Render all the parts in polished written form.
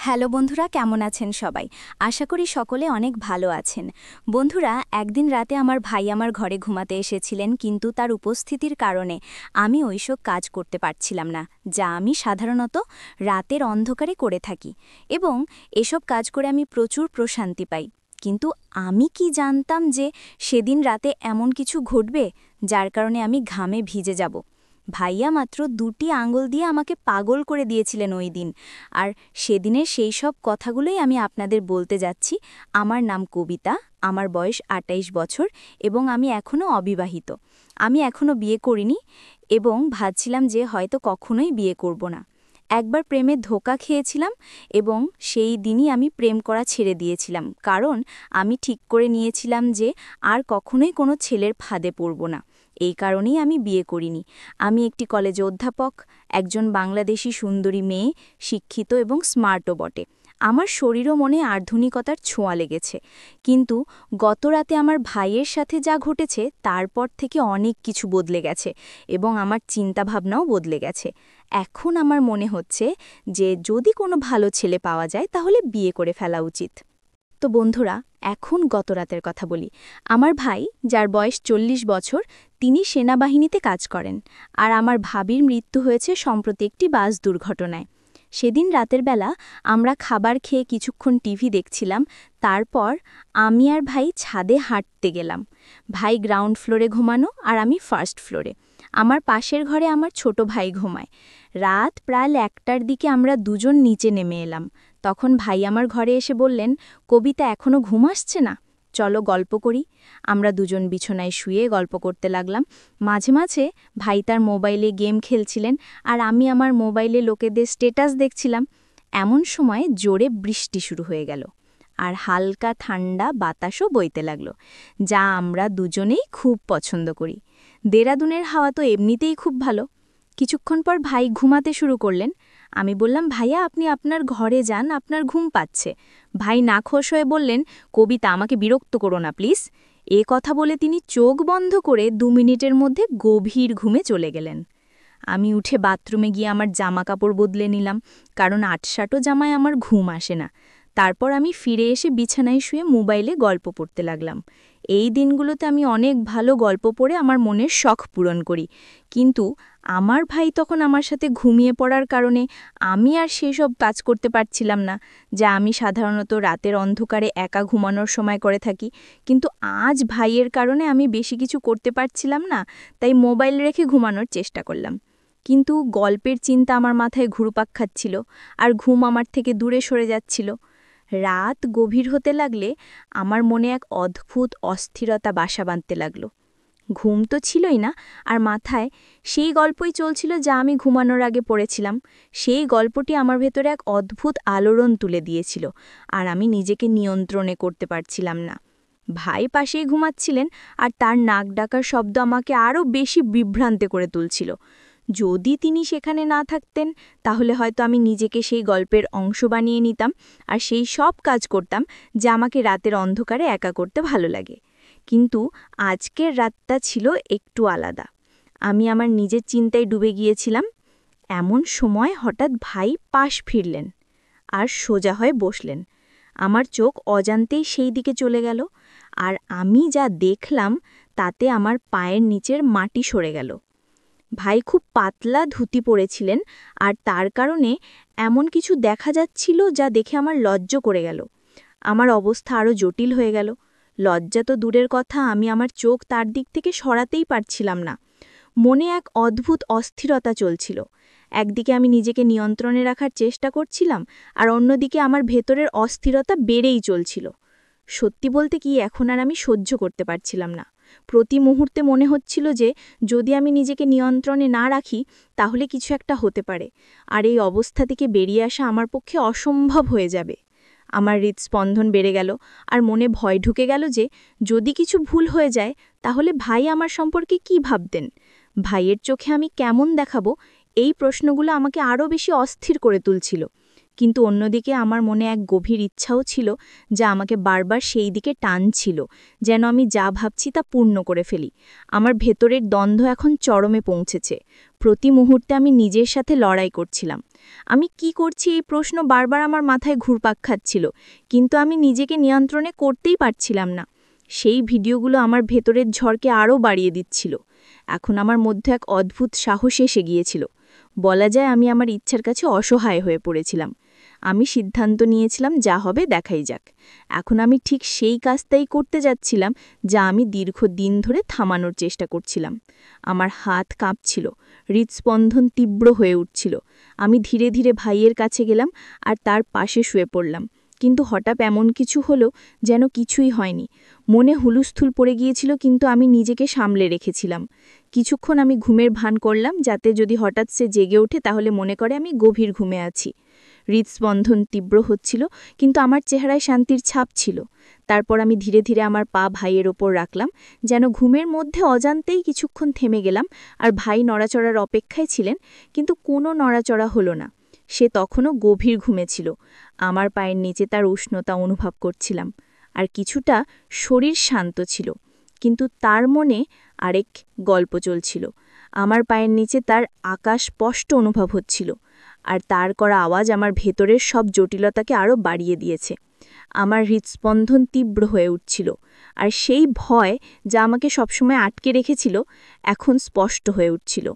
Hello বন্ধুরা, কেমন আছেন সবাই? আশা করি সকলে অনেক ভালো আছেন। বন্ধুরা, একদিন রাতে আমার ভাই আমার ঘরে ঘুমাতে এসেছিলেন, কিন্তু তার উপস্থিতির কারণে আমি ওইসব কাজ করতে পারছিলাম না, যা আমি সাধারণত রাতের অন্ধকারে করে থাকি, এবং এসব কাজ করে আমি প্রচুর প্রশান্তি পাই। কিন্তু আমি কি জানতাম যে সেদিন রাতে এমন কিছু ঘটবে যার কারণে আমি ঘামে ভিজে যাব। ভাইয়া মাত্র 2টি আঙুল দিয়ে আমাকে পাগল করে দিয়েছিলেন ওই দিন। আর সেদিনের সেই সব কথাগুলোই আমি আপনাদের বলতে যাচ্ছি। আমার নাম কবিতা, আমার বয়স 28 বছর এবং আমি এখনও অবিবাহিত। আমি এখনও বিয়ে করিনি এবং ভাবছিলাম যে হয়তো কখনোই বিয়ে করব না। একবার প্রেমে ধোঁকা খেয়েছিলাম এবং সেই দিনই আমি প্রেম করা ছেড়ে দিয়েছিলাম, কারণ আমি ঠিক করে নিয়েছিলাম যে আর কখনোই কোনো ছেলের ফাঁদে পড়ব না। এই কারণেই আমি বিয়ে করিনি। আমি একটি কলেজে অধ্যাপক, একজন বাংলাদেশি সুন্দরী মেয়ে, শিক্ষিত এবং স্মার্টও বটে। আমার শরীর ও মনে আধুনিকতার ছোঁয়া লেগেছে। কিন্তু গত রাতে আমার ভাইয়ের সাথে যা ঘটেছে তারপর থেকে অনেক কিছু বদলে গেছে এবং আমার চিন্তাভাবনাও বদলে গেছে। এখন আমার মনে হচ্ছে যে যদি কোনো ভালো ছেলে পাওয়া যায় তাহলে বিয়ে করে ফেলা উচিত। তো বন্ধুরা, এখন গত রাতের কথা বলি। আমার ভাই, যার বয়স 40 বছর, তিনি সেনাবাহিনীতে কাজ করেন, আর আমার ভাবির মৃত্যু হয়েছে সম্প্রতি একটি বাস দুর্ঘটনায়। সেদিন রাতের বেলা আমরা খাবার খেয়ে কিছুক্ষণ টিভি দেখছিলাম। তারপর আমি আর ভাই ছাদে হাঁটতে গেলাম। ভাই গ্রাউন্ড ফ্লোরে ঘুমানো আর আমি ফার্স্ট ফ্লোরে। আমার পাশের ঘরে আমার ছোট ভাই ঘুমায়। রাত প্রায় 1টার দিকে আমরা দুজন নিচে নেমে এলাম। তখন ভাই আমার ঘরে এসে বললেন, কবিতা, এখনো ঘুম আসছে না? চলো গল্প করি। আমরা দুজন বিছানায় শুয়ে গল্প করতে লাগলাম। মাঝে মাঝে ভাই তার মোবাইলে গেম খেলছিলেন আর আমি আমার মোবাইলে লোকেদের স্ট্যাটাস দেখছিলাম। এমন সময় জোরে বৃষ্টি শুরু হয়ে গেল আর হালকা ঠান্ডা বাতাসও বইতে লাগলো, যা আমরা দুজনেই খুব পছন্দ করি। দেরাদুনের হাওয়া তো এমনিতেই খুব ভালো। কিছুক্ষণ পর ভাই ঘুমাতে শুরু করলেন। আমি বললাম, ভাইয়া, আপনি আপনার ঘরে যান, আপনার ঘুম পাচ্ছে। ভাই নাখোশ হয়ে বললেন, কবিতা, আমাকে বিরক্ত করো না প্লিজ। এ কথা বলে তিনি চোখ বন্ধ করে 2 মিনিটের মধ্যে গভীর ঘুমে চলে গেলেন। আমি উঠে বাথরুমে গিয়ে আমার জামা কাপড় বদলে নিলাম, কারণ আটসাটো জামায় আমার ঘুম আসে না। তারপর আমি ফিরে এসে বিছানায় শুয়ে মোবাইলে গল্প পড়তে লাগলাম। এই দিনগুলোতে আমি অনেক ভালো গল্প পড়ে আমার মনের শখ পূরণ করি, কিন্তু আমার ভাই তখন আমার সাথে ঘুমিয়ে পড়ার কারণে আমি আর সেই সব কাজ করতে পারছিলাম না, যা আমি সাধারণত রাতের অন্ধকারে একা ঘুমানোর সময় করে থাকি। কিন্তু আজ ভাইয়ের কারণে আমি বেশি কিছু করতে পারছিলাম না, তাই মোবাইল রেখে ঘুমানোর চেষ্টা করলাম। কিন্তু গল্পের চিন্তা আমার মাথায় ঘুরপাক খাচ্ছিল আর ঘুম আমার থেকে দূরে সরে যাচ্ছিল। রাত গভীর হতে লাগলে আমার মনে এক অদ্ভুত অস্থিরতা বাসা বাঁধতে লাগলো। ঘুম তো ছিলই না, আর মাথায় সেই গল্পই চলছিল যা আমি ঘুমানোর আগে পড়েছিলাম। সেই গল্পটি আমার ভেতরে এক অদ্ভুত আলোড়ন তুলে দিয়েছিল, আর আমি নিজেকে নিয়ন্ত্রণে করতে পারছিলাম না। ভাই পাশেই ঘুমাচ্ছিলেন, আর তার নাক ডাকার শব্দ আমাকে আরও বেশি বিভ্রান্তে করে তুলছিল। যদি তিনি সেখানে না থাকতেন, তাহলে হয়তো আমি নিজেকে সেই গল্পের অংশ বানিয়ে নিতাম আর সেই সব কাজ করতাম যা আমাকে রাতের অন্ধকারে একা করতে ভালো লাগে। কিন্তু আজকের রাতটা ছিল একটু আলাদা। আমি আমার নিজের চিন্তায় ডুবে গিয়েছিলাম। এমন সময় হঠাৎ ভাই পাশ ফিরলেন আর সোজা হয়ে বসলেন। আমার চোখ অজান্তেই সেই দিকে চলে গেল, আর আমি যা দেখলাম তাতে আমার পায়ের নিচের মাটি সরে গেল। ভাই খুব পাতলা ধুতি পরেছিলেন, আর তার কারণে এমন কিছু দেখা যাচ্ছিল যা দেখে আমার লজ্জা করে গেল। আমার অবস্থা আরও জটিল হয়ে গেল। লজ্জা তো দূরের কথা, আমি আমার চোখ তার দিক থেকে সরাতেই পারছিলাম না। মনে এক অদ্ভুত অস্থিরতা চলছিল। একদিকে আমি নিজেকে নিয়ন্ত্রণে রাখার চেষ্টা করছিলাম, আর অন্যদিকে আমার ভেতরের অস্থিরতা বেড়েই চলছিল। সত্যি বলতে কি, এখন আর আমি সহ্য করতে পারছিলাম না। প্রতি মুহূর্তে মনে হচ্ছিল যে যদি আমি নিজেকে নিয়ন্ত্রণে না রাখি তাহলে কিছু একটা হতে পারে, আর এই অবস্থা থেকে বেরিয়ে আসা আমার পক্ষে অসম্ভব হয়ে যাবে। আমার হৃদস্পন্দন বেড়ে গেল, আর মনে ভয় ঢুকে গেল যে যদি কিছু ভুল হয়ে যায় তাহলে ভাই আমার সম্পর্কে কি ভাবতেন, ভাইয়ের চোখে আমি কেমন দেখাবো। এই প্রশ্নগুলো আমাকে আরও বেশি অস্থির করে তুলছিল। কিন্তু অন্যদিকে আমার মনে এক গভীর ইচ্ছাও ছিল যা আমাকে বারবার সেই দিকে টানছিল, যেন আমি যা ভাবছি তা পূর্ণ করে ফেলি। আমার ভেতরের দ্বন্দ্ব এখন চরমে পৌঁছেছে। প্রতি মুহূর্তে আমি নিজের সাথে লড়াই করছিলাম। আমি কি করছি এই প্রশ্ন বারবার আমার মাথায় ঘুরপাক খাচ্ছিল, কিন্তু আমি নিজেকে নিয়ন্ত্রণে করতেই পারছিলাম না। সেই ভিডিওগুলো আমার ভেতরের ঝড়কে আরও বাড়িয়ে দিচ্ছিল। এখন আমার মধ্যে এক অদ্ভুত সাহস এসে গিয়েছিল। বলা যায় আমি আমার ইচ্ছার কাছে অসহায় হয়ে পড়েছিলাম। আমি সিদ্ধান্ত নিয়েছিলাম যা হবে দেখাই যাক। এখন আমি ঠিক সেই কাজটাই করতে যাচ্ছিলাম যা আমি দীর্ঘদিন ধরে থামানোর চেষ্টা করছিলাম। আমার হাত কাঁপছিল, হৃদস্পন্দন তীব্র হয়ে উঠছিল। আমি ধীরে ধীরে ভাইয়ের কাছে গেলাম আর তার পাশে শুয়ে পড়লাম। কিন্তু হঠাৎ এমন কিছু হলো যেন কিছুই হয়নি। মনে হুলুস্থুল পড়ে গিয়েছিল, কিন্তু আমি নিজেকে সামলে রেখেছিলাম। কিছুক্ষণ আমি ঘুমের ভান করলাম, যাতে যদি হঠাৎ সে জেগে ওঠে তাহলে মনে করে আমি গভীর ঘুমে আছি। হৃদস্পন্দন তীব্র হচ্ছিল, কিন্তু আমার চেহারায় শান্তির ছাপ ছিল। তারপর আমি ধীরে ধীরে আমার পা ভাইয়ের ওপর রাখলাম, যেন ঘুমের মধ্যে অজান্তেই কিছুক্ষণ থেমে গেলাম। আর ভাই নড়াচড়ার অপেক্ষায় ছিলেন, কিন্তু কোনো নড়াচড়া হলো না। সে তখনও গভীর ঘুমে ছিল। আমার পায়ের নিচে তার উষ্ণতা অনুভব করছিলাম, আর কিছুটা শরীর শান্ত ছিল। কিন্তু তার মনে আরেক গল্প চলছিল। আমার পায়ের নিচে তার আকাশ স্পষ্ট অনুভব হচ্ছিল, আর তার করা আওয়াজ আমার ভেতরের সব জটিলতাকে আরও বাড়িয়ে দিয়েছে। আমার হৃদস্পন্দন তীব্র হয়ে উঠছিল, আর সেই ভয় যা আমাকে সবসময় আটকে রেখেছিল এখন স্পষ্ট হয়ে উঠছিল।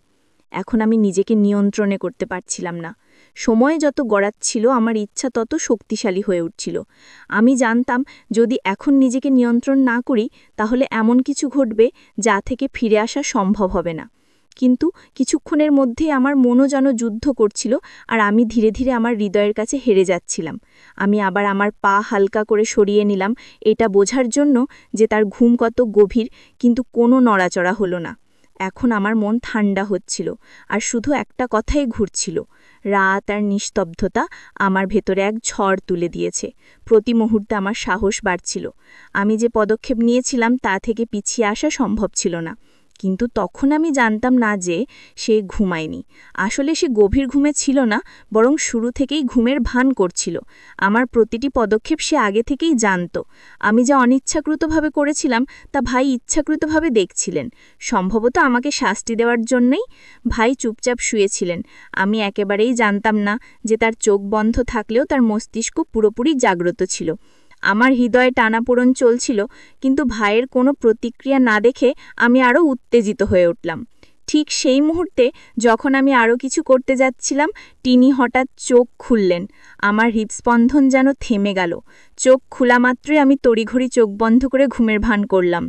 এখন আমি নিজেকে নিয়ন্ত্রণে করতে পারছিলাম না। সময় যত গড়াচ্ছিল আমার ইচ্ছা তত শক্তিশালী হয়ে উঠছিল। আমি জানতাম যদি এখন নিজেকে নিয়ন্ত্রণ না করি তাহলে এমন কিছু ঘটবে যা থেকে ফিরে আসা সম্ভব হবে না। কিন্তু কিছুক্ষণের মধ্যেই আমার মনও যেন যুদ্ধ করছিল, আর আমি ধীরে ধীরে আমার হৃদয়ের কাছে হেরে যাচ্ছিলাম। আমি আবার আমার পা হালকা করে সরিয়ে নিলাম, এটা বোঝার জন্য যে তার ঘুম কত গভীর, কিন্তু কোনো নড়াচড়া হলো না। এখন আমার মন ঠান্ডা হচ্ছিল, আর শুধু একটা কথাই ঘুরছিল। রাত আর নিস্তব্ধতা আমার ভেতরে এক ঝড় তুলে দিয়েছে। প্রতি মুহূর্তে আমার সাহস বাড়ছিল। আমি যে পদক্ষেপ নিয়েছিলাম তা থেকে পিছিয়ে আসা সম্ভব ছিল না। কিন্তু তখন আমি জানতাম না যে সে ঘুমায়নি। আসলে সে গভীর ঘুমে ছিল না, বরং শুরু থেকেই ঘুমের ভান করছিল। আমার প্রতিটি পদক্ষেপ সে আগে থেকেই জানত। আমি যা অনিচ্ছাকৃতভাবে করেছিলাম তা ভাই ইচ্ছাকৃতভাবে দেখছিলেন। সম্ভবত আমাকে শাস্তি দেওয়ার জন্যই। ভাই চুপচাপ শুয়েছিলেন। আমি একেবারেই জানতাম না যে তার চোখ বন্ধ থাকলেও তার মস্তিষ্ক পুরোপুরি জাগ্রত ছিল। আমার হৃদয়ে টানাপোড়েন চলছিল, কিন্তু ভাইয়ের কোনো প্রতিক্রিয়া না দেখে আমি আরও উত্তেজিত হয়ে উঠলাম। ঠিক সেই মুহূর্তে যখন আমি আরও কিছু করতে যাচ্ছিলাম, তিনি হঠাৎ চোখ খুললেন। আমার হৃদস্পন্দন যেন থেমে গেল। চোখ খোলা মাত্রই আমি তড়িঘড়ি চোখ বন্ধ করে ঘুমের ভান করলাম,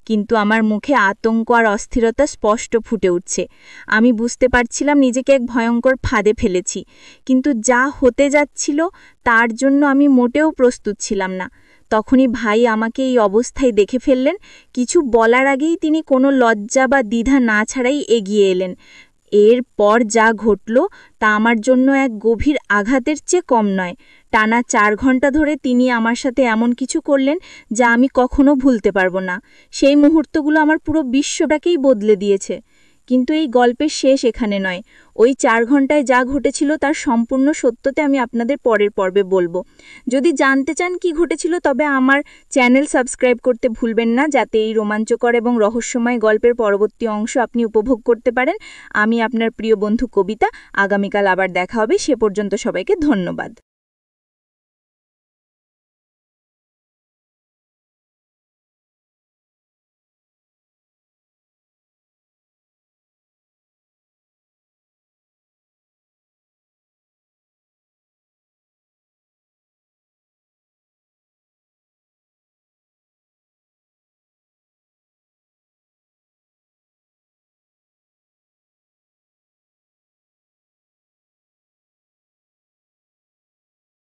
কিন্তু আমার মুখে আতঙ্ক আর অস্থিরতা স্পষ্ট ফুটে উঠছে। আমি বুঝতে পারছিলাম নিজেকে এক ভয়ঙ্কর ফাঁদে ফেলেছি, কিন্তু যা হতে যাচ্ছিল তার জন্য আমি মোটেও প্রস্তুত ছিলাম না। তখনই ভাই আমাকে এই অবস্থায় দেখে ফেললেন। কিছু বলার আগেই তিনি কোনো লজ্জা বা দ্বিধা না ছাড়াই এগিয়ে এলেন। এরপর যা ঘটল তা আমার জন্য এক গভীর আঘাতের চেয়ে কম নয়। টানা 4 ঘন্টা ধরে তিনি আমার সাথে এমন কিছু করলেন যা আমি কখনো ভুলতে পারবো না। সেই মুহূর্তগুলো আমার পুরো বিশ্বটাকেই বদলে দিয়েছে। কিন্তু এই গল্পের শেষ এখানে নয়। ওই 4 ঘন্টায় যা ঘটেছিল তার সম্পূর্ণ সত্যতে আমি আপনাদের পরের পর্বে বলবো। যদি জানতে চান কি ঘটেছিল, তবে আমার চ্যানেল সাবস্ক্রাইব করতে ভুলবেন না, যাতে এই রোমাঞ্চকর এবং রহস্যময় গল্পের পরবর্তী অংশ আপনি উপভোগ করতে পারেন। আমি আপনার প্রিয় বন্ধু কবিতা। আগামীকাল আবার দেখা হবে। সে পর্যন্ত সবাইকে ধন্যবাদ।